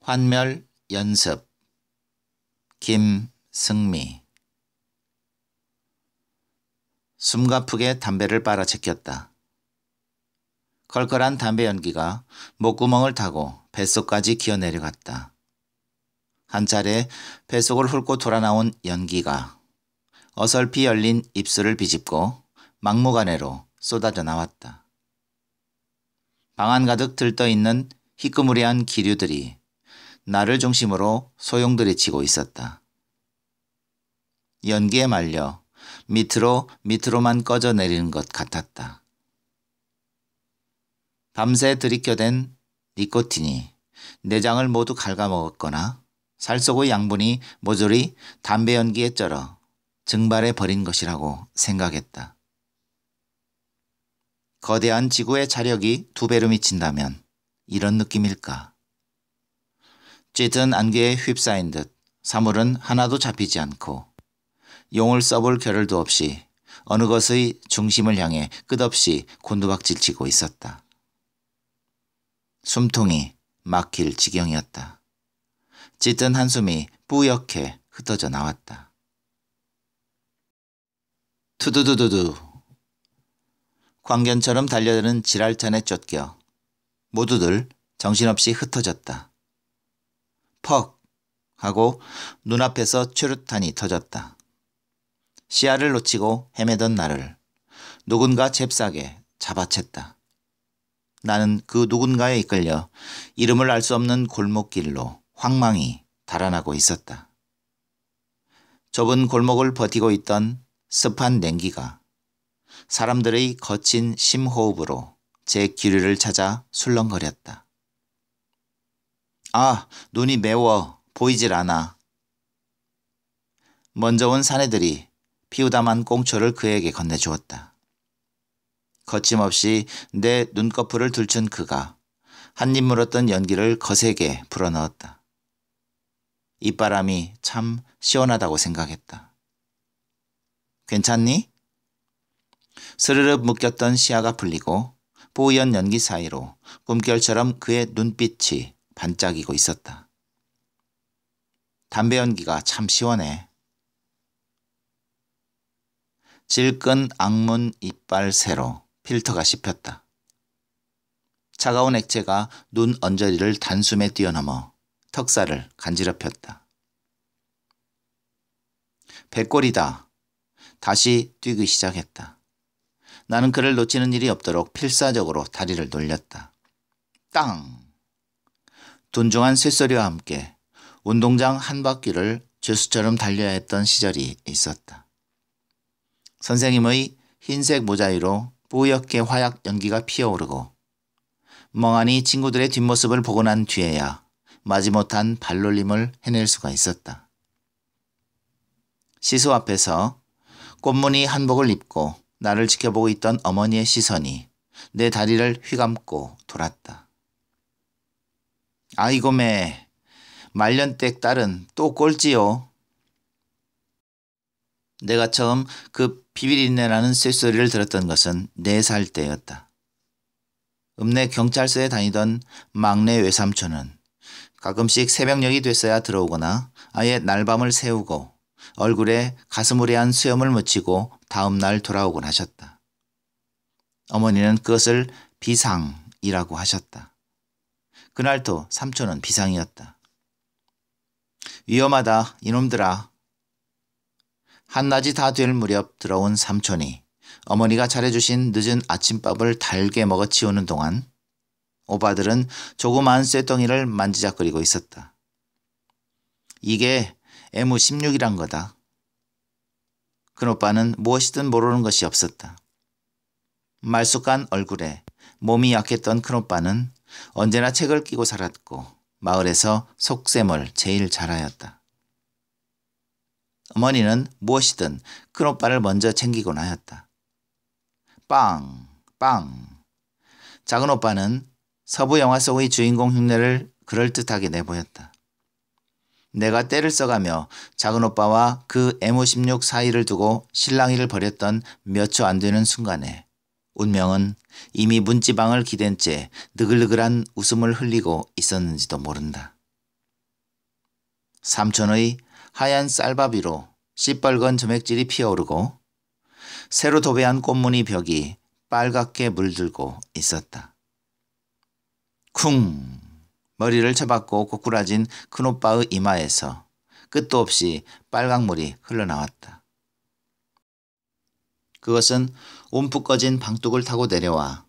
환멸 연습 김승미. 숨가쁘게 담배를 빨아 제꼈다. 컬컬한 담배 연기가 목구멍을 타고 뱃속까지 기어내려갔다. 한 차례 뱃속을 훑고 돌아나온 연기가 어설피 열린 입술을 비집고 막무가내로 쏟아져 나왔다. 방 안 가득 들떠있는 희끄무리한 기류들이 나를 중심으로 소용돌이치고 있었다. 연기에 말려 밑으로만 꺼져 내리는 것 같았다. 밤새 들이켜댄 니코틴이 내장을 모두 갉아먹었거나 살 속의 양분이 모조리 담배 연기에 쩔어 증발해 버린 것이라고 생각했다. 거대한 지구의 자력이 2배로 미친다면 이런 느낌일까? 짙은 안개에 휩싸인 듯 사물은 하나도 잡히지 않고 용을 써볼 겨를도 없이 어느 것의 중심을 향해 끝없이 곤두박질치고 있었다. 숨통이 막힐 지경이었다. 짙은 한숨이 뿌옇게 흩어져 나왔다. 투두두두두. 광견처럼 달려드는 지랄찬에 쫓겨 모두들 정신없이 흩어졌다. 퍽 하고 눈앞에서 최루탄이 터졌다. 시야를 놓치고 헤매던 나를 누군가 잽싸게 잡아챘다. 나는 그 누군가에 이끌려 이름을 알 수 없는 골목길로 황망히 달아나고 있었다. 좁은 골목을 버티고 있던 습한 냉기가 사람들의 거친 심호흡으로 제 기류를 찾아 술렁거렸다. 아, 눈이 매워 보이질 않아. 먼저 온 사내들이 피우다만 꽁초를 그에게 건네주었다. 거침없이 내 눈꺼풀을 들춘 그가 한입 물었던 연기를 거세게 불어넣었다. 입바람이 참 시원하다고 생각했다. 괜찮니? 스르륵 묶였던 시야가 풀리고 뽀얀 연기 사이로 꿈결처럼 그의 눈빛이 반짝이고 있었다. 담배 연기가 참 시원해. 질끈 악문 이빨 새로 필터가 씹혔다. 차가운 액체가 눈 언저리를 단숨에 뛰어넘어 턱살을 간지럽혔다. 백골이다. 다시 뛰기 시작했다. 나는 그를 놓치는 일이 없도록 필사적으로 다리를 돌렸다. 땅! 둔중한 쇳소리와 함께 운동장 한 바퀴를 죄수처럼 달려야 했던 시절이 있었다. 선생님의 흰색 모자 위로 뿌옇게 화약 연기가 피어오르고 멍하니 친구들의 뒷모습을 보고 난 뒤에야 마지못한 발놀림을 해낼 수가 있었다. 시소 앞에서 꽃무늬 한복을 입고 나를 지켜보고 있던 어머니의 시선이 내 다리를 휘감고 돌았다. 아이고 매, 말년댁 딸은 또 꼴찌요. 내가 처음 그 비비린내나는 쇳소리를 들었던 것은 4살 때였다. 읍내 경찰서에 다니던 막내 외삼촌은 가끔씩 새벽녘이 됐어야 들어오거나 아예 날밤을 새우고 얼굴에 가스무레한 수염을 묻히고 다음 날 돌아오곤 하셨다. 어머니는 그것을 비상이라고 하셨다. 그날도 삼촌은 비상이었다. 위험하다 이놈들아. 한낮이 다 될 무렵 들어온 삼촌이 어머니가 차려주신 늦은 아침밥을 달게 먹어 치우는 동안 오빠들은 조그마한 쇳덩이를 만지작거리고 있었다. 이게 M16이란 거다. 큰오빠는 무엇이든 모르는 것이 없었다. 말쑥한 얼굴에 몸이 약했던 큰오빠는 언제나 책을 끼고 살았고 마을에서 속셈을 제일 잘하였다. 어머니는 무엇이든 큰오빠를 먼저 챙기곤 하였다. 빵! 빵! 작은 오빠는 서부 영화 속의 주인공 흉내를 그럴듯하게 내보였다. 내가 떼를 써가며 작은 오빠와 그 M16 사이를 두고 실랑이를 벌였던 몇 초 안 되는 순간에 운명은 이미 문지방을 기댄 채 느글느글한 웃음을 흘리고 있었는지도 모른다. 삼촌의 하얀 쌀밥 위로 시뻘건 점액질이 피어오르고 새로 도배한 꽃무늬 벽이 빨갛게 물들고 있었다. 쿵! 머리를 쳐박고 고꾸라진 큰오빠의 이마에서 끝도 없이 빨강물이 흘러나왔다. 그것은 움푹 꺼진 방뚝을 타고 내려와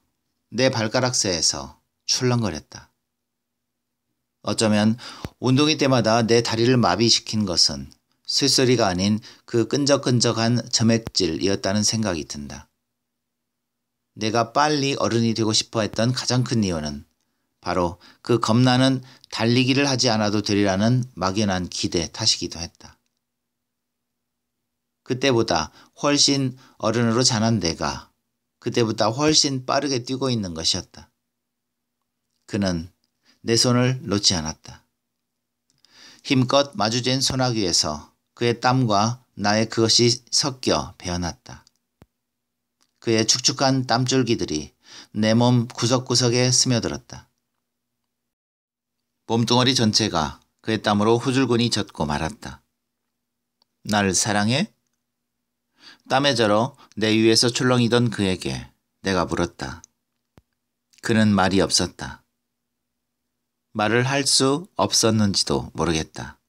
내 발가락새에서 출렁거렸다. 어쩌면 운동회 때마다 내 다리를 마비시킨 것은 쇳소리가 아닌 그 끈적끈적한 점액질이었다는 생각이 든다. 내가 빨리 어른이 되고 싶어 했던 가장 큰 이유는 바로 그 겁나는 달리기를 하지 않아도 되리라는 막연한 기대 탓이기도 했다. 그때보다 훨씬 어른으로 자란 내가 그때보다 훨씬 빠르게 뛰고 있는 것이었다. 그는 내 손을 놓지 않았다. 힘껏 마주댄 소나귀에서 그의 땀과 나의 그것이 섞여 배어났다. 그의 축축한 땀줄기들이 내 몸 구석구석에 스며들었다. 몸뚱어리 전체가 그의 땀으로 후줄근이 젖고 말았다. 날 사랑해? 땀에 절어 내 위에서 출렁이던 그에게 내가 물었다. 그는 말이 없었다. 말을 할 수 없었는지도 모르겠다.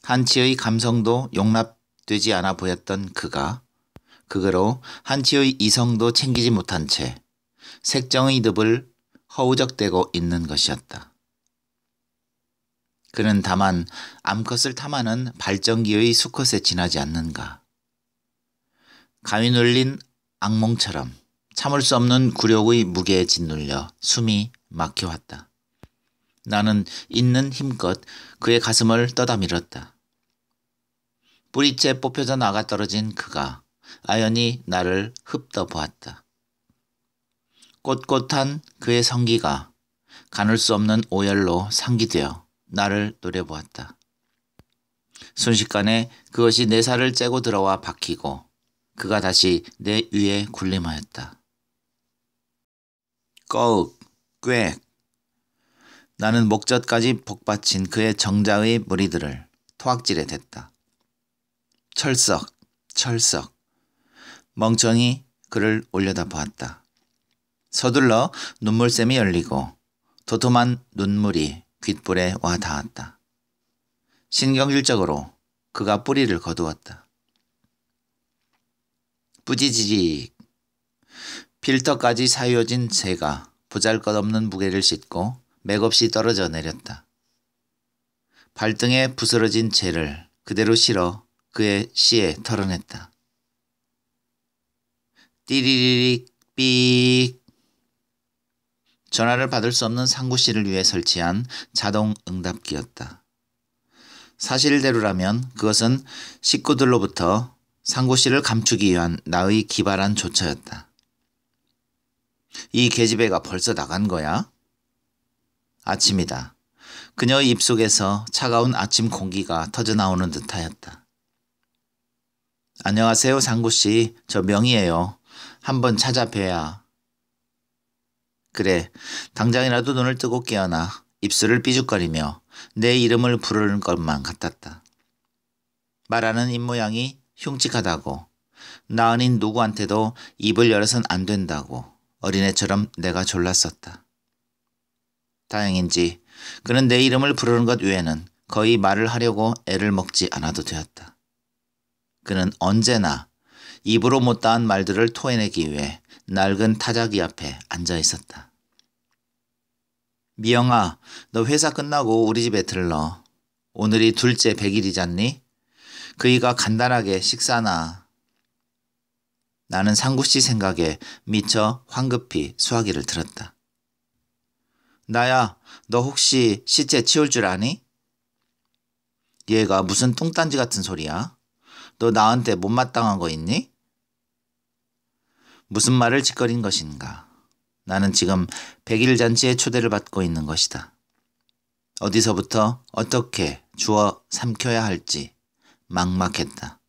한치의 감성도 용납되지 않아 보였던 그가 그거로 한치의 이성도 챙기지 못한 채 색정의 늪을 허우적대고 있는 것이었다. 그는 다만 암컷을 탐하는 발전기의 수컷에 지나지 않는가. 가위 눌린 악몽처럼 참을 수 없는 굴욕의 무게에 짓눌려 숨이 막혀왔다. 나는 있는 힘껏 그의 가슴을 떠다 밀었다. 뿌리째 뽑혀져 나가 떨어진 그가 아연히 나를 흡떠 보았다. 꼿꼿한 그의 성기가 가눌 수 없는 오열로 상기되어 나를 노려보았다. 순식간에 그것이 내 살을 째고 들어와 박히고 그가 다시 내 위에 군림하였다. 꺼욱, 꽥. 나는 목젖까지 복받친 그의 정자의 무리들을 토악질에 댔다. 철썩, 철썩. 멍청이 그를 올려다 보았다. 서둘러 눈물샘이 열리고 도톰한 눈물이 귓불에 와 닿았다. 신경질적으로 그가 뿌리를 거두었다. 뿌지지직. 필터까지 사유어진 새가 보잘것없는 무게를 싣고 맥없이 떨어져 내렸다. 발등에 부스러진 재를 그대로 실어 그의 씨에 털어냈다. 띠리리릭 삑. 전화를 받을 수 없는 상구씨를 위해 설치한 자동 응답기였다. 사실대로라면 그것은 식구들로부터 상구씨를 감추기 위한 나의 기발한 조처였다. 이 계집애가 벌써 나간 거야? 아침이다. 그녀의 입속에서 차가운 아침 공기가 터져나오는 듯하였다. 안녕하세요, 상구씨. 저 명희예요. 한번 찾아뵈야. 그래, 당장이라도 눈을 뜨고 깨어나 입술을 삐죽거리며 내 이름을 부르는 것만 같았다. 말하는 입모양이 흉측하다고, 나은인 누구한테도 입을 열어선 안 된다고 어린애처럼 내가 졸랐었다. 다행인지 그는 내 이름을 부르는 것 외에는 거의 말을 하려고 애를 먹지 않아도 되었다. 그는 언제나 입으로 못다한 말들을 토해내기 위해 낡은 타자기 앞에 앉아 있었다. 미영아, 너 회사 끝나고 우리 집에 들러. 오늘이 둘째 100일이잖니? 그이가 간단하게 식사나. 나는 상구씨 생각에 미처 황급히 수화기를 들었다. 나야, 너 혹시 시체 치울 줄 아니? 얘가 무슨 뚱딴지 같은 소리야? 너 나한테 못마땅한 거 있니? 무슨 말을 짓거린 것인가? 나는 지금 100일 잔치에 초대를 받고 있는 것이다. 어디서부터 어떻게 주워 삼켜야 할지 막막했다.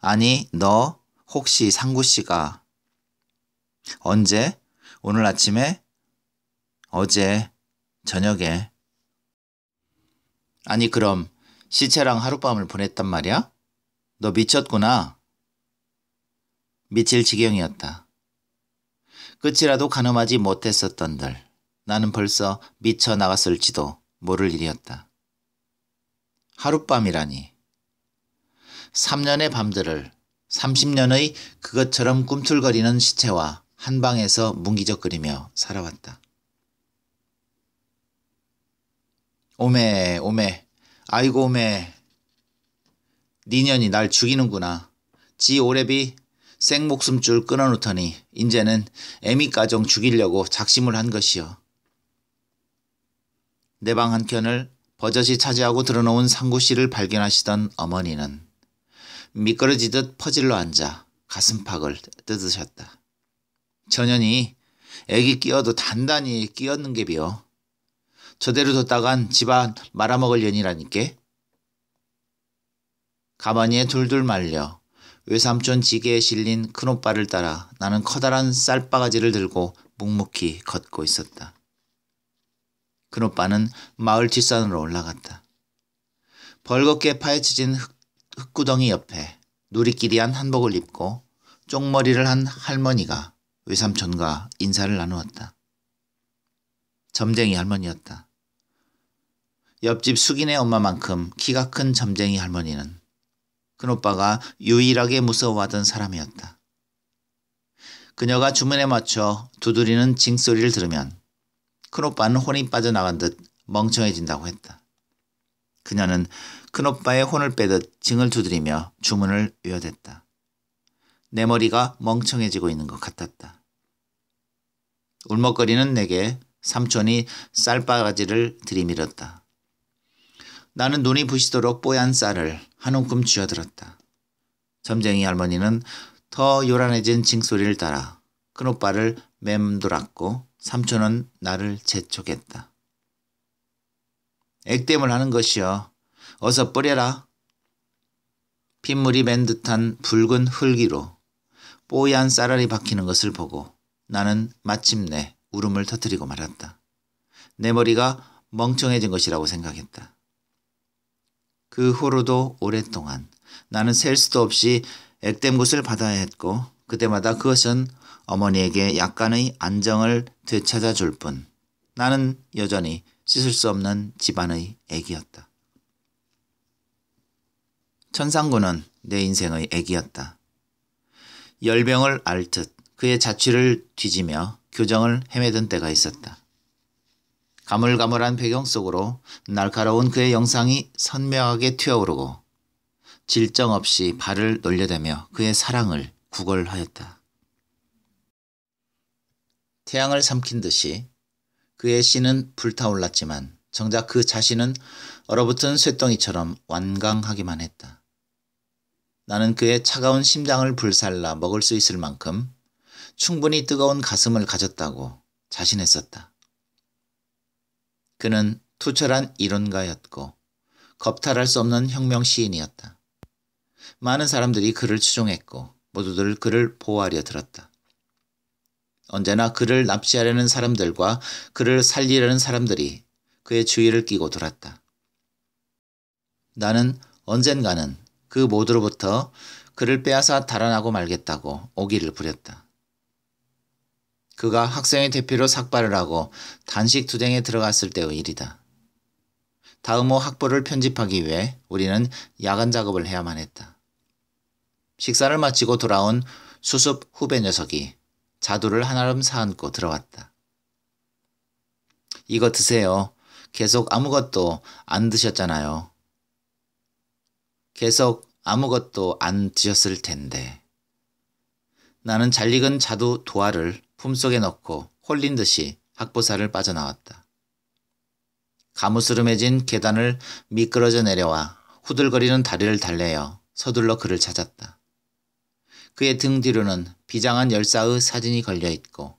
아니, 너 혹시 상구씨가 언제? 오늘 아침에? 어제 저녁에. 아니 그럼 시체랑 하룻밤을 보냈단 말이야? 너 미쳤구나. 미칠 지경이었다. 끝이라도 가늠하지 못했었던들 나는 벌써 미쳐 나갔을지도 모를 일이었다. 하룻밤이라니. 3년의 밤들을 30년의 그것처럼 꿈틀거리는 시체와 한 방에서 문기적거리며 살아왔다. 오메 오메 아이고 오메. 니년이 날 죽이는구나. 지 오래비 생목숨줄 끊어놓더니 인제는 애미 가정 죽이려고 작심을 한 것이여. 내 방 한켠을 버젓이 차지하고 들어놓은 상구씨를 발견하시던 어머니는 미끄러지듯 퍼질러 앉아 가슴팍을 뜯으셨다. 전현이 애기 끼어도 단단히 끼었는 게비여. 저대로 뒀다간 집안 말아먹을 년이라니께. 가마니에 둘둘 말려 외삼촌 지게에 실린 큰오빠를 따라 나는 커다란 쌀바가지를 들고 묵묵히 걷고 있었다. 큰오빠는 마을 뒷산으로 올라갔다. 벌겋게 파헤쳐진 흙구덩이 옆에 누리끼리한 한복을 입고 쪽머리를 한 할머니가 외삼촌과 인사를 나누었다. 점쟁이 할머니였다. 옆집 숙인의 엄마만큼 키가 큰 점쟁이 할머니는 큰오빠가 유일하게 무서워하던 사람이었다. 그녀가 주문에 맞춰 두드리는 징소리를 들으면 큰오빠는 혼이 빠져나간 듯 멍청해진다고 했다. 그녀는 큰오빠의 혼을 빼듯 징을 두드리며 주문을 외워댔다. 내 머리가 멍청해지고 있는 것 같았다. 울먹거리는 내게 삼촌이 쌀바가지를 들이밀었다. 나는 눈이 부시도록 뽀얀 쌀을 한 움큼 쥐어들었다. 점쟁이 할머니는 더 요란해진 징소리를 따라 큰오빠를 맴돌았고 삼촌은 나를 재촉했다. 액땜을 하는 것이여. 어서 뿌려라. 핏물이 맨 듯한 붉은 흙위로 뽀얀 쌀알이 박히는 것을 보고 나는 마침내 울음을 터뜨리고 말았다. 내 머리가 멍청해진 것이라고 생각했다. 그 후로도 오랫동안 나는 셀 수도 없이 액땜굿을 받아야 했고 그때마다 그것은 어머니에게 약간의 안정을 되찾아 줄 뿐 나는 여전히 씻을 수 없는 집안의 애기였다. 천상구는 내 인생의 애기였다. 열병을 앓듯 그의 자취를 뒤지며 교정을 헤매던 때가 있었다. 가물가물한 배경 속으로 날카로운 그의 영상이 선명하게 튀어오르고 질정 없이 발을 놀려대며 그의 사랑을 구걸하였다. 태양을 삼킨 듯이 그의 씨는 불타올랐지만 정작 그 자신은 얼어붙은 쇳덩이처럼 완강하기만 했다. 나는 그의 차가운 심장을 불살라 먹을 수 있을 만큼 충분히 뜨거운 가슴을 가졌다고 자신했었다. 그는 투철한 이론가였고 겁탈할 수 없는 혁명 시인이었다. 많은 사람들이 그를 추종했고 모두들 그를 보호하려 들었다. 언제나 그를 납치하려는 사람들과 그를 살리려는 사람들이 그의 주위를 끼고 돌았다. 나는 언젠가는 그 모두로부터 그를 빼앗아 달아나고 말겠다고 오기를 부렸다. 그가 학생의 대표로 삭발을 하고 단식 투쟁에 들어갔을 때의 일이다. 다음호 학보를 편집하기 위해 우리는 야간 작업을 해야만 했다. 식사를 마치고 돌아온 수습 후배 녀석이 자두를 한아름 사안고 들어왔다. 이거 드세요. 계속 아무것도 안 드셨잖아요. 계속 아무것도 안 드셨을 텐데. 나는 잘 익은 자두 두 알을 품속에 넣고 홀린 듯이 학보사를 빠져나왔다. 가무스름해진 계단을 미끄러져 내려와 후들거리는 다리를 달래어 서둘러 그를 찾았다. 그의 등 뒤로는 비장한 열사의 사진이 걸려있고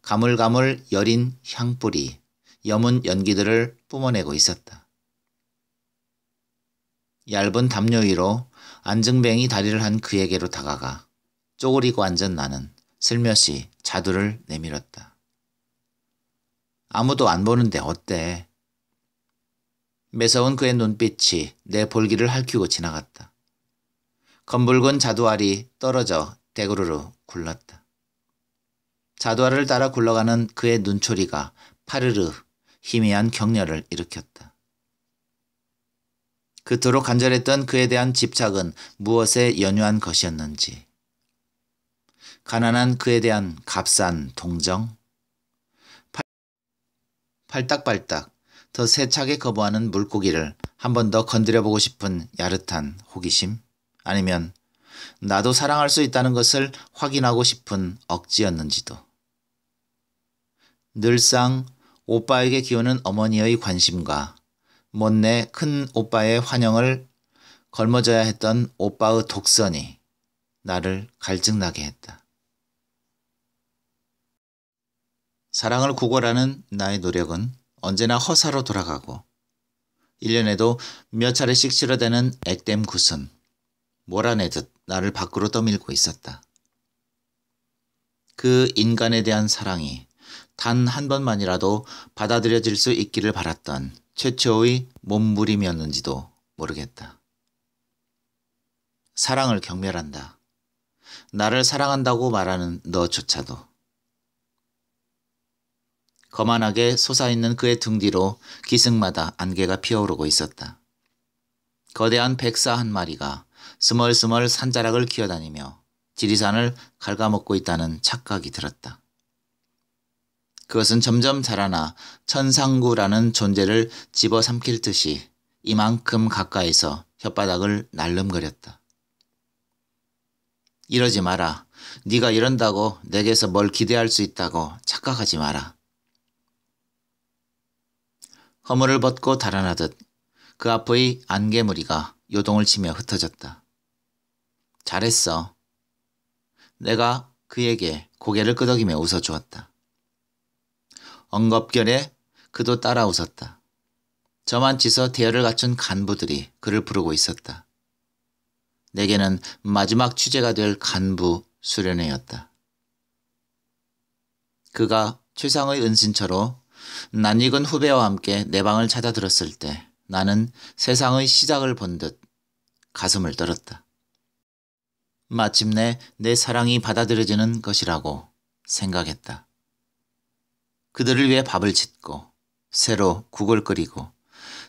가물가물 여린 향불이 여문 연기들을 뿜어내고 있었다. 얇은 담요 위로 안증뱅이 다리를 한 그에게로 다가가 쪼그리고 앉은 나는 슬며시 자두를 내밀었다. 아무도 안 보는데 어때? 매서운 그의 눈빛이 내 볼기를 핥히고 지나갔다. 검붉은 자두알이 떨어져 대구르르 굴렀다. 자두알을 따라 굴러가는 그의 눈초리가 파르르 희미한 격렬을 일으켰다. 그토록 간절했던 그에 대한 집착은 무엇에 연유한 것이었는지. 가난한 그에 대한 값싼 동정? 팔딱팔딱 더 세차게 거부하는 물고기를 한 번 더 건드려보고 싶은 야릇한 호기심? 아니면 나도 사랑할 수 있다는 것을 확인하고 싶은 억지였는지도. 늘상 오빠에게 기우는 어머니의 관심과 못내 큰 오빠의 환영을 걸머져야 했던 오빠의 독선이 나를 갈증나게 했다. 사랑을 구걸하는 나의 노력은 언제나 허사로 돌아가고 1년에도 몇 차례씩 치러대는 액땜 구선, 몰아내듯 나를 밖으로 떠밀고 있었다. 그 인간에 대한 사랑이 단 한 번만이라도 받아들여질 수 있기를 바랐던 최초의 몸부림이었는지도 모르겠다. 사랑을 경멸한다. 나를 사랑한다고 말하는 너조차도. 거만하게 솟아있는 그의 등 뒤로 기승마다 안개가 피어오르고 있었다. 거대한 백사 한 마리가 스멀스멀 산자락을 기어다니며 지리산을 갉아먹고 있다는 착각이 들었다. 그것은 점점 자라나 천상구라는 존재를 집어삼킬 듯이 이만큼 가까이서 혓바닥을 날름거렸다. 이러지 마라. 네가 이런다고 내게서 뭘 기대할 수 있다고 착각하지 마라. 허물을 벗고 달아나듯 그 앞의 안개무리가 요동을 치며 흩어졌다. 잘했어. 내가 그에게 고개를 끄덕이며 웃어주었다. 엉겁결에 그도 따라 웃었다. 저만치서 대열을 갖춘 간부들이 그를 부르고 있었다. 내게는 마지막 취재가 될 간부 수련회였다. 그가 최상의 은신처로 낯익은 후배와 함께 내 방을 찾아들었을 때 나는 세상의 시작을 본 듯 가슴을 떨었다. 마침내 내 사랑이 받아들여지는 것이라고 생각했다. 그들을 위해 밥을 짓고 새로 국을 끓이고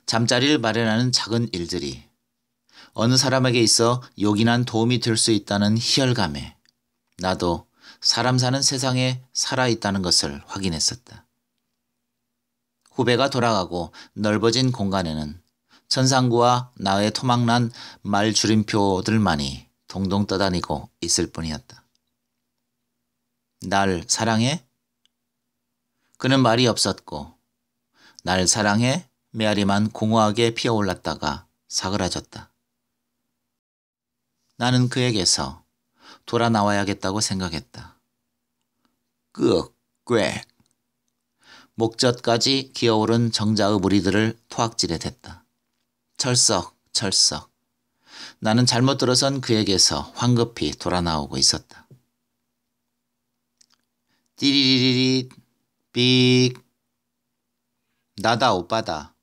잠자리를 마련하는 작은 일들이 어느 사람에게 있어 요긴한 도움이 될 수 있다는 희열감에 나도 사람 사는 세상에 살아있다는 것을 확인했었다. 후배가 돌아가고 넓어진 공간에는 천상구와 나의 토막난 말 줄임표들만이 동동 떠다니고 있을 뿐이었다. 날 사랑해? 그는 말이 없었고 날 사랑해? 메아리만 공허하게 피어올랐다가 사그라졌다. 나는 그에게서 돌아 나와야겠다고 생각했다. 끄, 꽥. 목젖까지 기어오른 정자의 무리들을 토악질해 댔다. 철썩, 철썩. 나는 잘못 들어선 그에게서 황급히 돌아 나오고 있었다. 띠리리리리 삑. 나다 오빠다.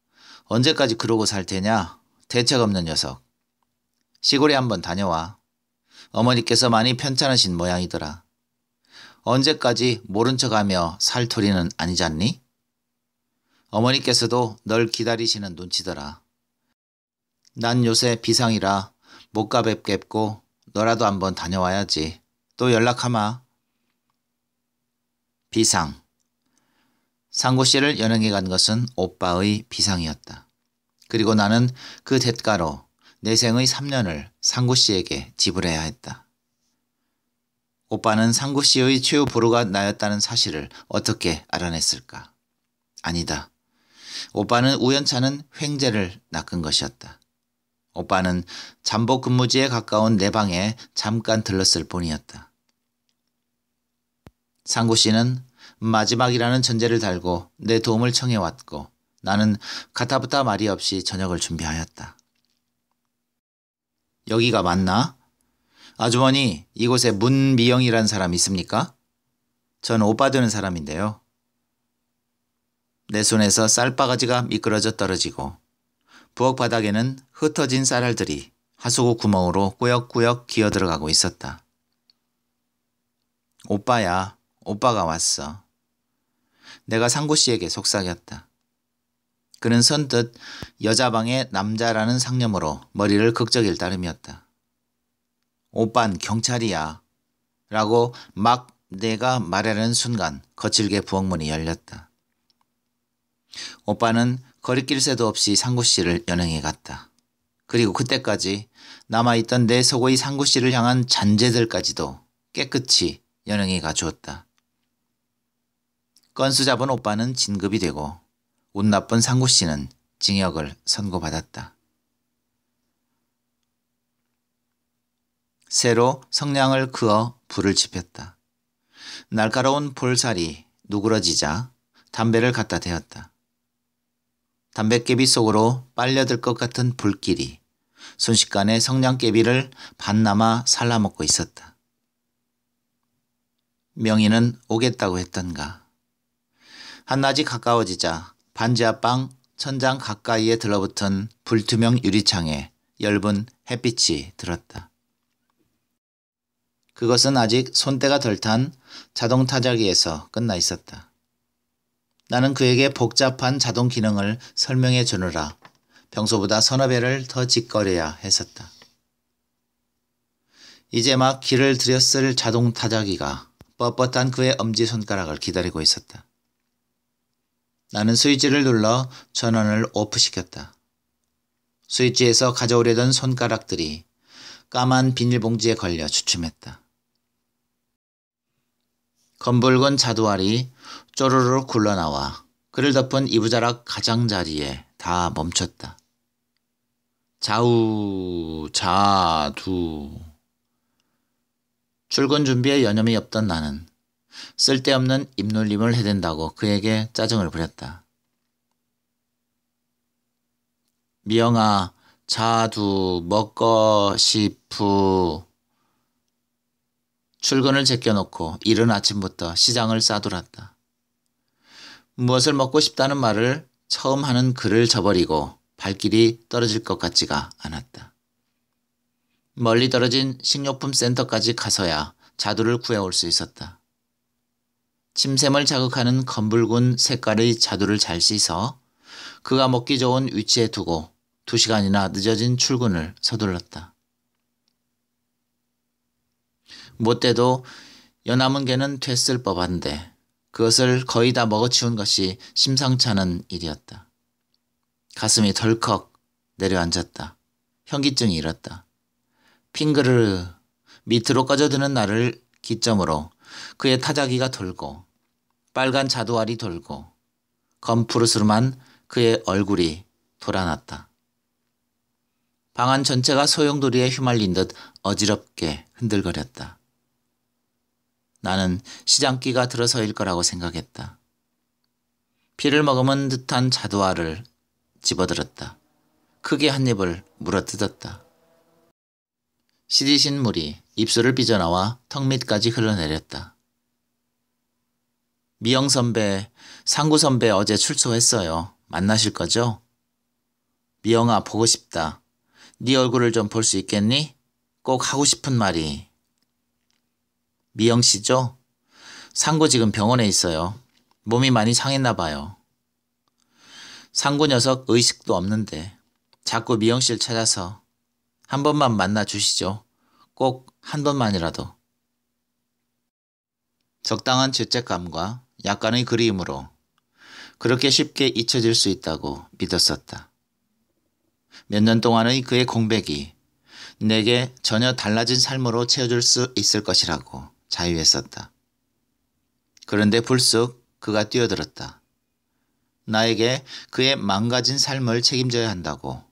언제까지 그러고 살 테냐? 대책 없는 녀석. 시골에 한번 다녀와. 어머니께서 많이 편찮으신 모양이더라. 언제까지 모른 척하며 살 토리는 아니잖니? 어머니께서도 널 기다리시는 눈치더라. 난 요새 비상이라 못 가뵙겠고 너라도 한번 다녀와야지. 또 연락하마. 비상. 상구씨를 연행해 간 것은 오빠의 비상이었다. 그리고 나는 그 대가로 내 생의 3년을 상구씨에게 지불해야 했다. 오빠는 상구씨의 최후 보루가 나였다는 사실을 어떻게 알아냈을까? 아니다. 오빠는 우연찮은 횡재를 낚은 것이었다. 오빠는 잠복 근무지에 가까운 내 방에 잠깐 들렀을 뿐이었다. 상구씨는 마지막이라는 전제를 달고 내 도움을 청해왔고 나는 가타부타 말이 없이 저녁을 준비하였다. 여기가 맞나? 아주머니, 이곳에 문미영이라는 사람 있습니까? 전 오빠 되는 사람인데요. 내 손에서 쌀바가지가 미끄러져 떨어지고 부엌 바닥에는 흩어진 쌀알들이 하수구 구멍으로 꾸역꾸역 기어들어가고 있었다. 오빠야, 오빠가 왔어. 내가 상구씨에게 속삭였다. 그는 선뜻 여자방의 남자라는 상념으로 머리를 극적일 따름이었다. 오빤 경찰이야. 라고 막 내가 말하려는 순간 거칠게 부엌문이 열렸다. 오빠는 거리낄 새도 없이 상구씨를 연행해 갔다. 그리고 그때까지 남아있던 내 속의 상구씨를 향한 잔재들까지도 깨끗이 연행해 가주었다. 건수 잡은 오빠는 진급이 되고 운 나쁜 상구씨는 징역을 선고받았다. 새로 성냥을 그어 불을 지폈다. 날카로운 볼살이 누그러지자 담배를 갖다 대었다. 담뱃개비 속으로 빨려들 것 같은 불길이 순식간에 성냥개비를 반나마 살라먹고 있었다. 명희는 오겠다고 했던가. 한낮이 가까워지자 반지 앞방 천장 가까이에 들러붙은 불투명 유리창에 엷은 햇빛이 들었다. 그것은 아직 손때가 덜 탄 자동 타자기에서 끝나 있었다. 나는 그에게 복잡한 자동 기능을 설명해 주느라 평소보다 서너 배를 더 짓거려야 했었다. 이제 막 길을 들였을 자동 타자기가 뻣뻣한 그의 엄지손가락을 기다리고 있었다. 나는 스위치를 눌러 전원을 오프시켰다. 스위치에서 가져오려던 손가락들이 까만 비닐봉지에 걸려 주춤했다. 검붉은 자두알이 쪼르르 굴러나와 그를 덮은 이부자락 가장자리에 다 멈췄다. 좌우 자두. 출근 준비에 여념이 없던 나는 쓸데없는 입놀림을 해댄다고 그에게 짜증을 부렸다. 미영아, 자두 먹고 싶푸. 출근을 제껴놓고 이른 아침부터 시장을 싸돌았다. 무엇을 먹고 싶다는 말을 처음 하는 그를 저버리고 발길이 떨어질 것 같지가 않았다. 멀리 떨어진 식료품 센터까지 가서야 자두를 구해올 수 있었다. 침샘을 자극하는 검붉은 색깔의 자두를 잘 씻어 그가 먹기 좋은 위치에 두고 2시간이나 늦어진 출근을 서둘렀다. 못돼도 연남은 개는 됐을 법한데 그것을 거의 다 먹어치운 것이 심상치 않은 일이었다. 가슴이 덜컥 내려앉았다. 현기증이 일었다. 핑그르 밑으로 꺼져드는 나를 기점으로 그의 타자기가 돌고 빨간 자두알이 돌고 검푸르스름한 그의 얼굴이 돌아났다. 방안 전체가 소용돌이에 휘말린 듯 어지럽게 흔들거렸다. 나는 시장기가 들어서일 거라고 생각했다. 피를 머금은 듯한 자두알을 집어들었다. 크게 한 입을 물어뜯었다. 시디신 물이 입술을 삐져나와 턱 밑까지 흘러내렸다. 미영 선배, 상구 선배 어제 출소했어요. 만나실 거죠? 미영아 보고 싶다. 네 얼굴을 좀 볼 수 있겠니? 꼭 하고 싶은 말이. 미영 씨죠? 상구 지금 병원에 있어요. 몸이 많이 상했나 봐요. 상구 녀석 의식도 없는데 자꾸 미영 씨를 찾아서 한 번만 만나 주시죠. 꼭 한 번만이라도. 적당한 죄책감과 약간의 그리움으로 그렇게 쉽게 잊혀질 수 있다고 믿었었다. 몇 년 동안의 그의 공백이 내게 전혀 달라진 삶으로 채워줄 수 있을 것이라고 자유했었다. 그런데 불쑥 그가 뛰어들었다. 나에게 그의 망가진 삶을 책임져야 한다고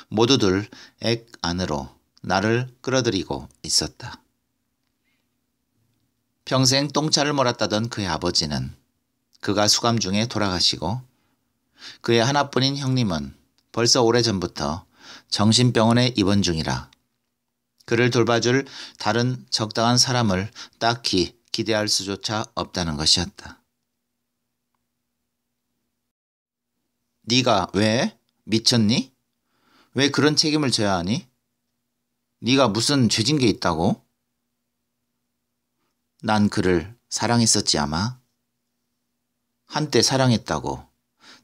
모두들 액 안으로 나를 끌어들이고 있었다. 평생 똥차를 몰았다던 그의 아버지는 그가 수감 중에 돌아가시고 그의 하나뿐인 형님은 벌써 오래전부터 정신병원에 입원 중이라 그를 돌봐줄 다른 적당한 사람을 딱히 기대할 수조차 없다는 것이었다. 네가 왜? 미쳤니? 왜 그런 책임을 져야 하니? 네가 무슨 죄진 게 있다고? 난 그를 사랑했었지 아마. 한때 사랑했다고.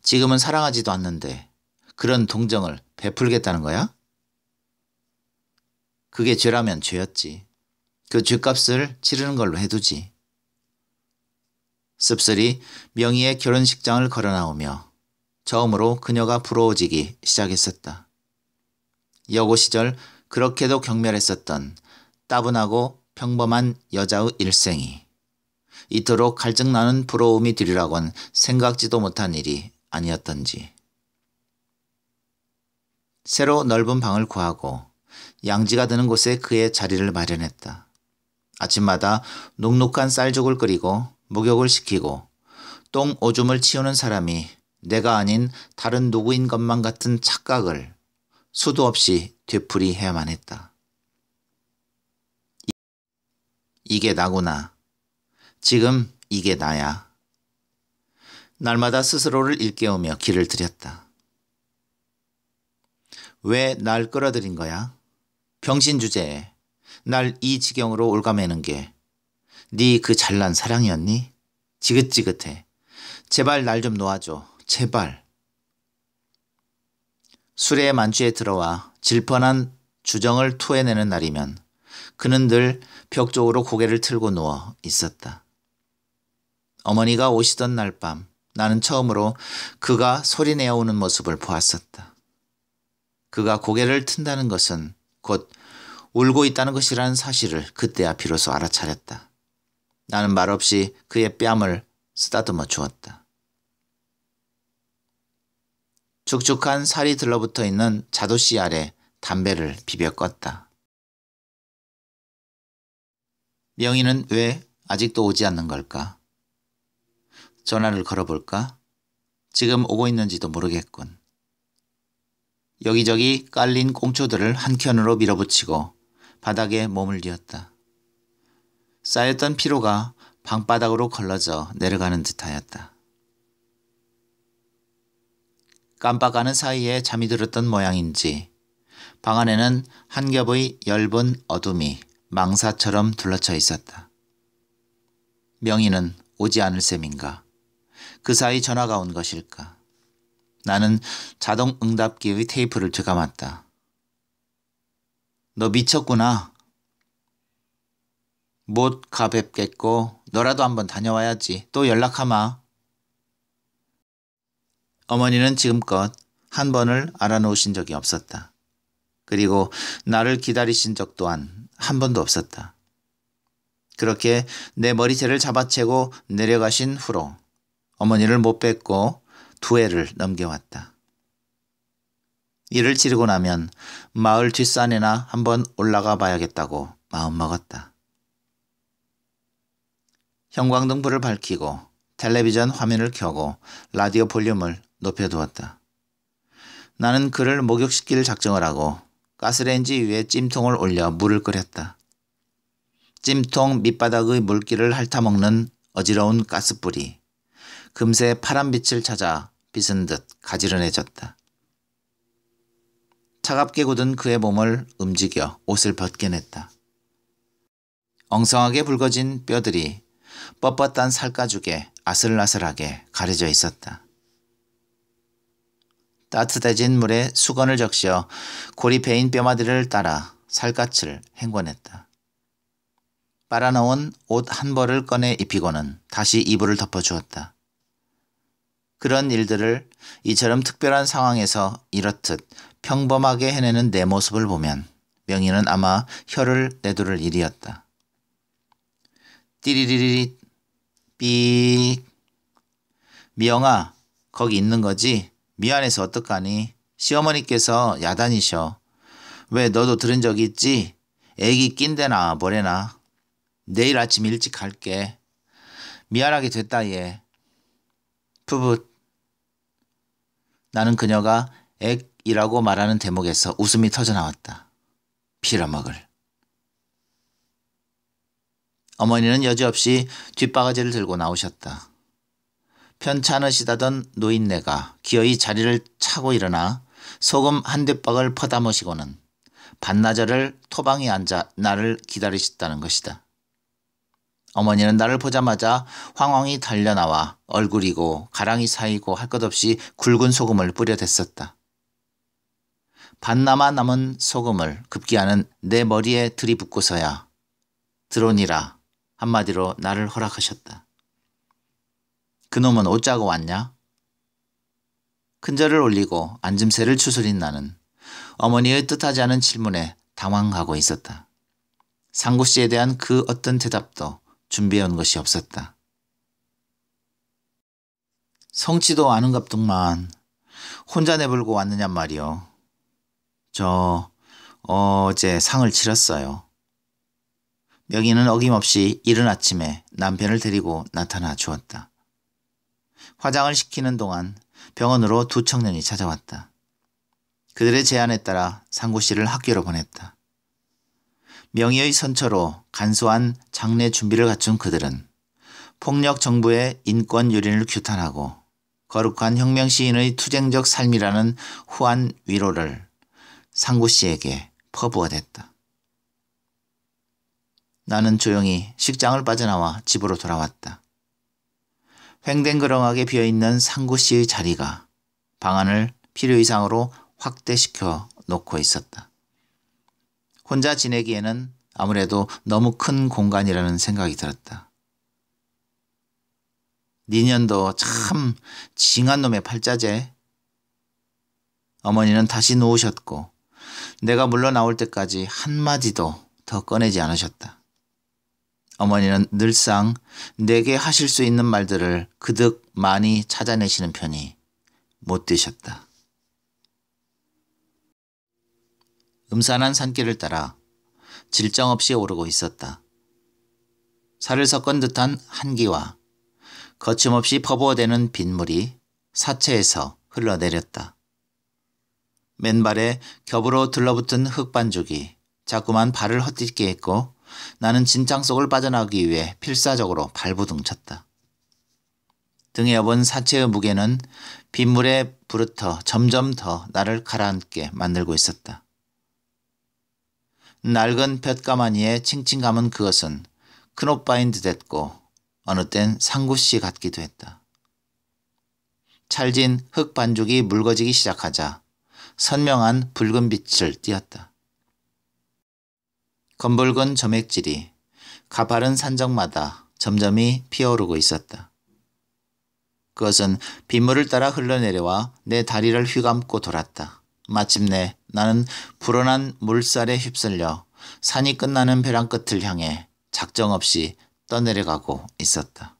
지금은 사랑하지도 않는데 그런 동정을 베풀겠다는 거야? 그게 죄라면 죄였지. 그 죄값을 치르는 걸로 해두지. 씁쓸히 명희의 결혼식장을 걸어 나오며 처음으로 그녀가 부러워지기 시작했었다. 여고 시절 그렇게도 경멸했었던 따분하고 평범한 여자의 일생이 이토록 갈증나는 부러움이 되리라곤 생각지도 못한 일이 아니었던지. 새로 넓은 방을 구하고 양지가 드는 곳에 그의 자리를 마련했다. 아침마다 눅눅한 쌀죽을 끓이고 목욕을 시키고 똥 오줌을 치우는 사람이 내가 아닌 다른 누구인 것만 같은 착각을 수도 없이 되풀이해야만 했다. 이게 나구나. 지금 이게 나야. 날마다 스스로를 일깨우며 길을 들였다. 왜 날 끌어들인 거야? 병신 주제에 날 이 지경으로 올가매는 게 네 그 잘난 사랑이었니? 지긋지긋해. 제발 날 좀 놓아줘. 제발. 술에 만취에 들어와 질펀한 주정을 토해내는 날이면 그는 늘 벽 쪽으로 고개를 틀고 누워 있었다. 어머니가 오시던 날 밤 나는 처음으로 그가 소리내어 우는 모습을 보았었다. 그가 고개를 튼다는 것은 곧 울고 있다는 것이라는 사실을 그때야 비로소 알아차렸다. 나는 말없이 그의 뺨을 쓰다듬어 주었다. 축축한 살이 들러붙어 있는 자도씨 아래 담배를 비벼 껐다. 명희는 왜 아직도 오지 않는 걸까? 전화를 걸어볼까? 지금 오고 있는지도 모르겠군. 여기저기 깔린 꽁초들을 한 켠으로 밀어붙이고 바닥에 몸을 뉘었다. 쌓였던 피로가 방바닥으로 걸러져 내려가는 듯하였다. 깜빡하는 사이에 잠이 들었던 모양인지 방 안에는 한 겹의 엷은 어둠이 망사처럼 둘러쳐 있었다. 명희는 오지 않을 셈인가? 그 사이 전화가 온 것일까? 나는 자동 응답기의 테이프를 되감았다. 너 미쳤구나. 못 가뵙겠고 너라도 한번 다녀와야지. 또 연락하마. 어머니는 지금껏 한 번을 알아놓으신 적이 없었다. 그리고 나를 기다리신 적 또한 한 번도 없었다. 그렇게 내 머리채를 잡아채고 내려가신 후로 어머니를 못 뵙고 2해를 넘겨왔다. 일을 치르고 나면 마을 뒷산에나 한번 올라가 봐야겠다고 마음먹었다. 형광등 불을 밝히고 텔레비전 화면을 켜고 라디오 볼륨을 높여두었다. 나는 그를 목욕시킬 작정을 하고 가스레인지 위에 찜통을 올려 물을 끓였다. 찜통 밑바닥의 물기를 핥아먹는 어지러운 가스불이 금세 파란 빛을 찾아 빛은 듯 가지런해졌다. 차갑게 굳은 그의 몸을 움직여 옷을 벗겨냈다. 엉성하게 붉어진 뼈들이 뻣뻣한 살가죽에 아슬아슬하게 가려져 있었다. 따뜻해진 물에 수건을 적셔 골이 베인 뼈마디를 따라 살갗을 헹궈냈다. 빨아놓은 옷 한 벌을 꺼내 입히고는 다시 이불을 덮어주었다. 그런 일들을 이처럼 특별한 상황에서 이렇듯 평범하게 해내는 내 모습을 보면 명희는 아마 혀를 내두를 일이었다. 띠리리리 삐. 미영아, 거기 있는 거지? 미안해서 어떡하니? 시어머니께서 야단이셔. 왜 너도 들은 적 있지? 애기 낀대나 뭐래나. 내일 아침 일찍 갈게. 미안하게 됐다 얘. 푸붓. 나는 그녀가 액이라고 말하는 대목에서 웃음이 터져나왔다. 빌어먹을. 어머니는 여지없이 뒷바가지를 들고 나오셨다. 편찮으시다던 노인네가 기어이 자리를 차고 일어나 소금 한 뒷박을 퍼담으시고는 반나절을 토방에 앉아 나를 기다리셨다는 것이다. 어머니는 나를 보자마자 황황히 달려나와 얼굴이고 가랑이 사이고 할 것 없이 굵은 소금을 뿌려댔었다. 반남아 남은 소금을 급기야는 내 머리에 들이붓고서야 들어오니라 한마디로 나를 허락하셨다. 그놈은 어쩌고 왔냐? 큰절을 올리고 앉음새를 추스린 나는 어머니의 뜻하지 않은 질문에 당황하고 있었다. 상구 씨에 대한 그 어떤 대답도 준비해온 것이 없었다. 성치도 않은갑더만 혼자 내불고 왔느냔 말이오. 저 어제 상을 치렀어요. 명희는 어김없이 이른 아침에 남편을 데리고 나타나 주었다. 화장을 시키는 동안 병원으로 두 청년이 찾아왔다. 그들의 제안에 따라 상구 씨를 학교로 보냈다. 명의의 선처로 간소한 장례 준비를 갖춘 그들은 폭력 정부의 인권 유린을 규탄하고 거룩한 혁명 시인의 투쟁적 삶이라는 후한 위로를 상구 씨에게 퍼부어댔다. 나는 조용히 식장을 빠져나와 집으로 돌아왔다. 횡댕그렁하게 비어있는 상구 씨의 자리가 방안을 필요 이상으로 확대시켜 놓고 있었다. 혼자 지내기에는 아무래도 너무 큰 공간이라는 생각이 들었다. 니년도 참 징한 놈의 팔자제. 어머니는 다시 누우셨고 내가 물러나올 때까지 한마디도 더 꺼내지 않으셨다. 어머니는 늘상 내게 하실 수 있는 말들을 그득 많이 찾아내시는 편이 못 되셨다. 음산한 산길을 따라 질정 없이 오르고 있었다. 살을 섞은 듯한 한기와 거침없이 퍼부어대는 빗물이 사체에서 흘러내렸다. 맨발에 겹으로 들러붙은 흙반죽이 자꾸만 발을 헛디게 했고 나는 진창 속을 빠져나가기 위해 필사적으로 발부둥 쳤다. 등에 업은 사체의 무게는 빗물에 부르터 점점 더 나를 가라앉게 만들고 있었다. 낡은 볕가마니에 칭칭 감은 그것은 큰오빠인 듯 했고 어느 땐 상구씨 같기도 했다. 찰진 흙 반죽이 묽어지기 시작하자 선명한 붉은 빛을 띠었다. 검붉은 점액질이 가파른 산적마다 점점이 피어오르고 있었다. 그것은 빗물을 따라 흘러내려와 내 다리를 휘감고 돌았다. 마침내 나는 불어난 물살에 휩쓸려 산이 끝나는 벼랑 끝을 향해 작정 없이 떠내려가고 있었다.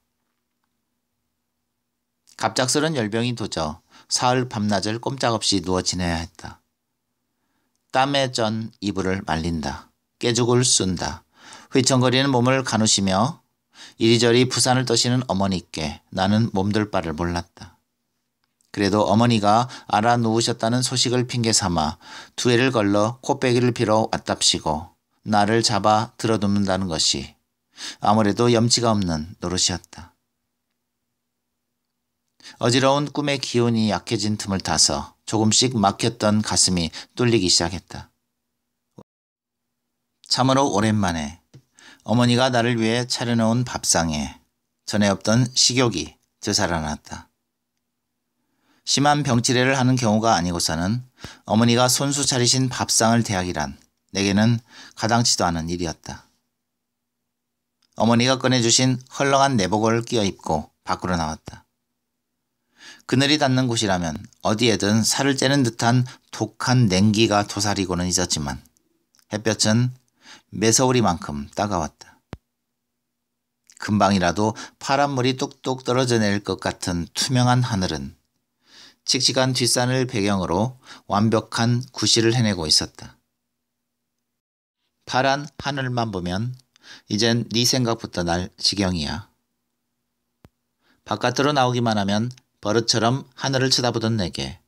갑작스런 열병이 도져 사흘 밤낮을 꼼짝없이 누워 지내야 했다. 땀에 전 이불을 말린다. 깨죽을 쏜다. 휘청거리는 몸을 가누시며 이리저리 부산을 떠시는 어머니께 나는 몸둘 바를 몰랐다. 그래도 어머니가 알아 누우셨다는 소식을 핑계 삼아 두 해를 걸러 코빼기를 빌어 왔답시고 나를 잡아 들어눕는다는 것이 아무래도 염치가 없는 노릇이었다. 어지러운 꿈의 기운이 약해진 틈을 타서 조금씩 막혔던 가슴이 뚫리기 시작했다. 참으로 오랜만에 어머니가 나를 위해 차려놓은 밥상에 전에 없던 식욕이 되살아났다. 심한 병치레를 하는 경우가 아니고서는 어머니가 손수 차리신 밥상을 대하기란 내게는 가당치도 않은 일이었다. 어머니가 꺼내주신 헐렁한 내복을 끼어 입고 밖으로 나왔다. 그늘이 닿는 곳이라면 어디에든 살을 째는 듯한 독한 냉기가 도사리고는 있었지만 햇볕은 매서우리만큼 따가웠다. 금방이라도 파란 물이 뚝뚝 떨어져 내릴 것 같은 투명한 하늘은 칙칙한 뒷산을 배경으로 완벽한 구실을 해내고 있었다. 파란 하늘만 보면 이젠 네 생각부터 날 지경이야. 바깥으로 나오기만 하면 버릇처럼 하늘을 쳐다보던 내게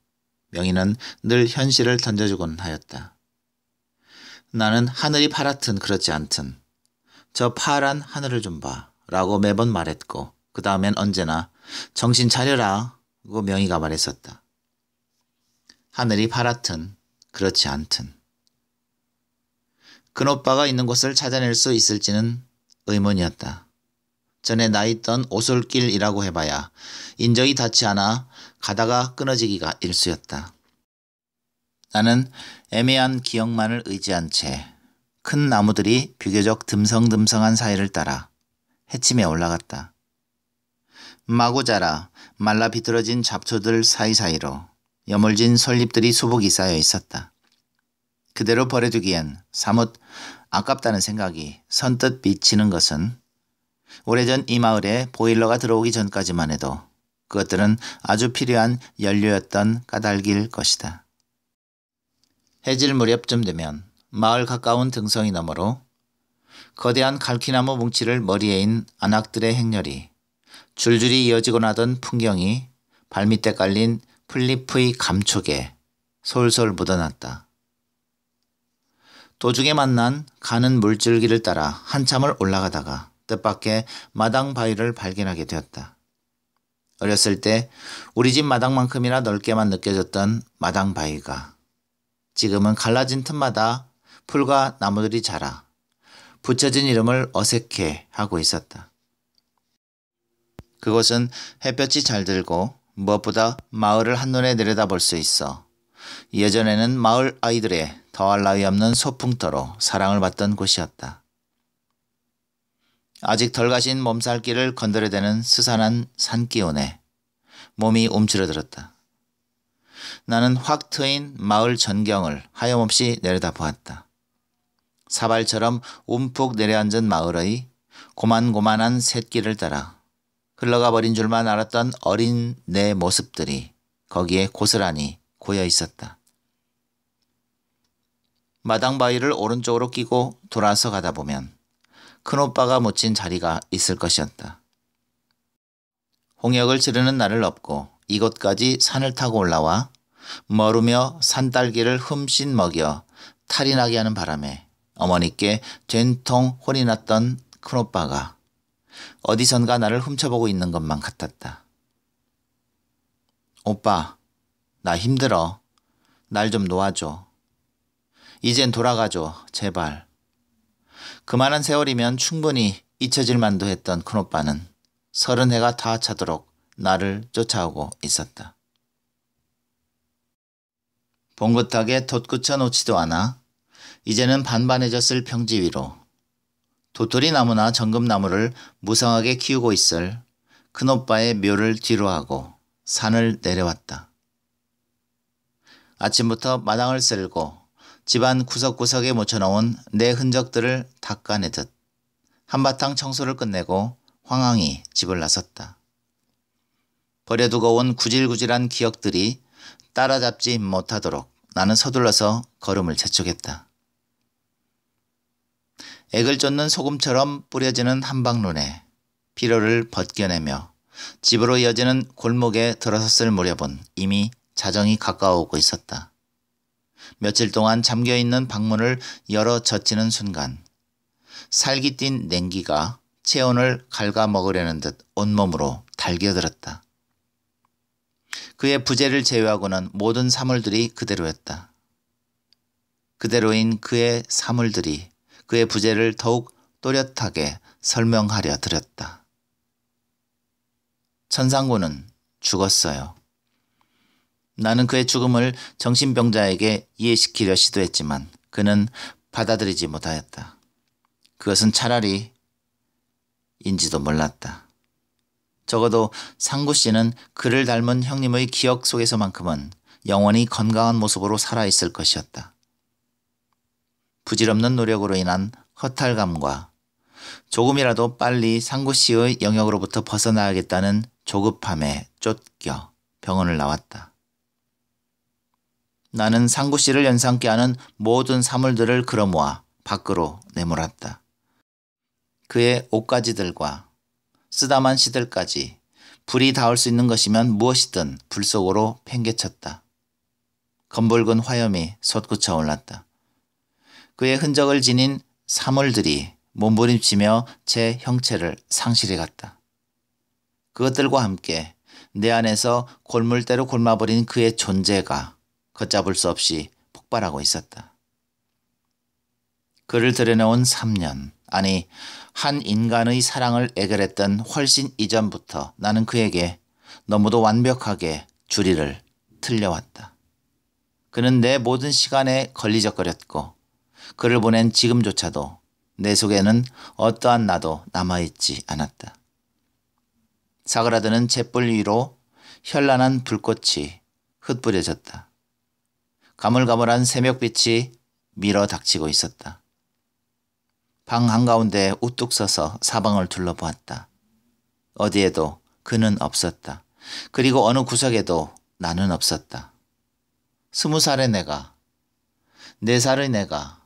명희는 늘 현실을 던져주곤 하였다. 나는 하늘이 파랗든 그렇지 않든 저 파란 하늘을 좀 봐 라고 매번 말했고 그 다음엔 언제나 정신 차려라 고 명희가 말했었다. 하늘이 파랗든 그렇지 않든. 큰오빠가 있는 곳을 찾아낼 수 있을지는 의문이었다. 전에 나 있던 오솔길이라고 해봐야 인적이 닿지 않아 가다가 끊어지기가 일쑤였다. 나는 애매한 기억만을 의지한 채 큰 나무들이 비교적 듬성듬성한 사이를 따라 해침에 올라갔다. 마구 자라 말라 비틀어진 잡초들 사이사이로 여물진 솔잎들이 수북이 쌓여 있었다. 그대로 버려두기엔 사뭇 아깝다는 생각이 선뜻 비치는 것은 오래전 이 마을에 보일러가 들어오기 전까지만 해도 그것들은 아주 필요한 연료였던 까닭일 것이다. 해질 무렵쯤 되면 마을 가까운 등성이 너머로 거대한 갈퀴나무 뭉치를 머리에 인 안악들의 행렬이 줄줄이 이어지고 나던 풍경이 발밑에 깔린 풀잎의 감촉에 솔솔 묻어났다. 도중에 만난 가는 물줄기를 따라 한참을 올라가다가 뜻밖의 마당 바위를 발견하게 되었다. 어렸을 때 우리 집 마당만큼이나 넓게만 느껴졌던 마당 바위가 지금은 갈라진 틈마다 풀과 나무들이 자라 붙여진 이름을 어색해 하고 있었다. 그곳은 햇볕이 잘 들고 무엇보다 마을을 한눈에 내려다볼 수 있어 예전에는 마을 아이들의 더할 나위 없는 소풍터로 사랑을 받던 곳이었다. 아직 덜 가신 몸살기를 건드려대는 스산한 산기운에 몸이 움츠러들었다. 나는 확 트인 마을 전경을 하염없이 내려다보았다. 사발처럼 움푹 내려앉은 마을의 고만고만한 샛길을 따라 흘러가 버린 줄만 알았던 어린 내 모습들이 거기에 고스란히 고여 있었다. 마당 바위를 오른쪽으로 끼고 돌아서 가다 보면 큰오빠가 묻힌 자리가 있을 것이었다. 홍역을 지르는 날을 업고 이곳까지 산을 타고 올라와 머루며 산딸기를 흠씬 먹여 탈이 나게 하는 바람에 어머니께 된통 혼이 났던 큰오빠가 어디선가 나를 훔쳐보고 있는 것만 같았다. 오빠, 나 힘들어. 날 좀 놓아줘. 이젠 돌아가줘, 제발. 그만한 세월이면 충분히 잊혀질 만도 했던 큰오빠는 30해가 다 차도록 나를 쫓아오고 있었다. 봉긋하게 돛구쳐 놓지도 않아 이제는 반반해졌을 평지 위로 도토리 나무나 정금나무를 무성하게 키우고 있을 큰오빠의 묘를 뒤로하고 산을 내려왔다. 아침부터 마당을 쓸고 집안 구석구석에 묻혀놓은 내 흔적들을 닦아내듯 한바탕 청소를 끝내고 황황히 집을 나섰다. 버려두고 온 구질구질한 기억들이 따라잡지 못하도록 나는 서둘러서 걸음을 재촉했다. 액을 쫓는 소금처럼 뿌려지는 한방눈에 피로를 벗겨내며 집으로 이어지는 골목에 들어섰을 무렵은 이미 자정이 가까워오고 있었다. 며칠 동안 잠겨있는 방문을 열어 젖히는 순간 살기 띤 냉기가 체온을 갉아먹으려는 듯 온몸으로 달겨들었다. 그의 부재를 제외하고는 모든 사물들이 그대로였다. 그대로인 그의 사물들이 그의 부재를 더욱 또렷하게 설명하려 들었다. 천상군은 죽었어요. 나는 그의 죽음을 정신병자에게 이해시키려 시도했지만 그는 받아들이지 못하였다. 그것은 차라리 인지도 몰랐다. 적어도 상구 씨는 그를 닮은 형님의 기억 속에서만큼은 영원히 건강한 모습으로 살아있을 것이었다. 부질없는 노력으로 인한 허탈감과 조금이라도 빨리 상구 씨의 영역으로부터 벗어나야겠다는 조급함에 쫓겨 병원을 나왔다. 나는 상구 씨를 연상케 하는 모든 사물들을 끌어모아 밖으로 내몰았다. 그의 옷가지들과 쓰다만 시들까지 불이 닿을 수 있는 것이면 무엇이든 불 속으로 팽개쳤다. 검붉은 화염이 솟구쳐 올랐다. 그의 흔적을 지닌 사물들이 몸부림치며 제 형체를 상실해갔다. 그것들과 함께 내 안에서 골물대로 골마버린 그의 존재가 걷잡을 수 없이 폭발하고 있었다. 그를 들여놓은 3년, 아니 한 인간의 사랑을 애결했던 훨씬 이전부터 나는 그에게 너무도 완벽하게 주리를 틀려왔다. 그는 내 모든 시간에 걸리적거렸고 그를 보낸 지금조차도 내 속에는 어떠한 나도 남아있지 않았다. 사그라드는 잿불 위로 현란한 불꽃이 흩뿌려졌다. 가물가물한 새벽빛이 밀어 닥치고 있었다. 방 한가운데 우뚝 서서 사방을 둘러보았다. 어디에도 그는 없었다. 그리고 어느 구석에도 나는 없었다. 20살의 내가, 4살의 내가,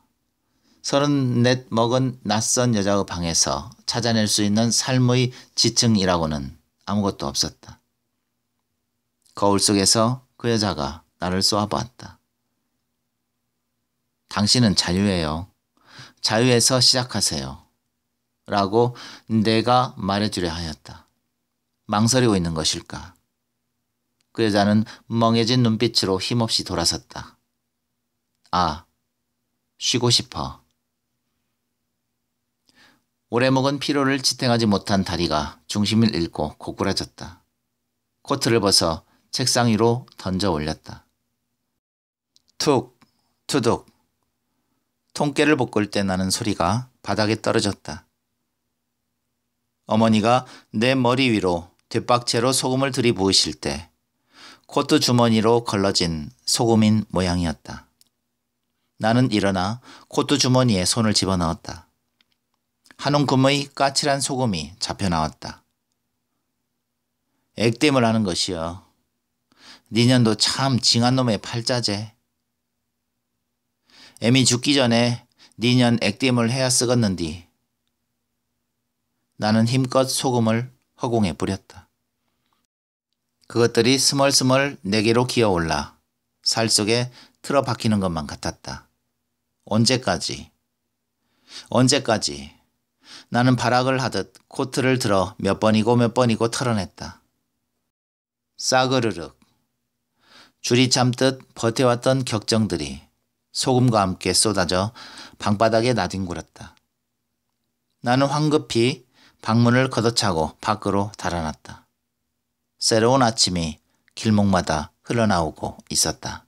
34 먹은 낯선 여자의 방에서 찾아낼 수 있는 삶의 지층이라고는 아무것도 없었다. 거울 속에서 그 여자가 나를 쏘아보았다. 당신은 자유예요. 자유에서 시작하세요. 라고 내가 말해주려 하였다. 망설이고 있는 것일까? 그 여자는 멍해진 눈빛으로 힘없이 돌아섰다. 아, 쉬고 싶어. 오래 묵은 피로를 지탱하지 못한 다리가 중심을 잃고 고꾸라졌다. 코트를 벗어 책상 위로 던져 올렸다. 툭, 투둑. 통깨를 볶을 때 나는 소리가 바닥에 떨어졌다. 어머니가 내 머리 위로 뒷박채로 소금을 들이부으실 때 코트 주머니로 걸러진 소금인 모양이었다. 나는 일어나 코트 주머니에 손을 집어넣었다. 한 움큼의 까칠한 소금이 잡혀 나왔다. 액땜을 하는 것이여. 니년도 참 징한 놈의 팔자제. 애미 죽기 전에 니년 액땜을 해야 쓰겄는디. 나는 힘껏 소금을 허공에 뿌렸다. 그것들이 스멀스멀 내게로 기어올라 살 속에 틀어박히는 것만 같았다. 언제까지? 나는 발악을 하듯 코트를 들어 몇 번이고 털어냈다. 싸그르륵. 줄이 참듯 버텨왔던 격정들이 소금과 함께 쏟아져 방바닥에 나뒹굴었다. 나는 황급히 방문을 걷어차고 밖으로 달아났다. 새로운 아침이 길목마다 흘러나오고 있었다.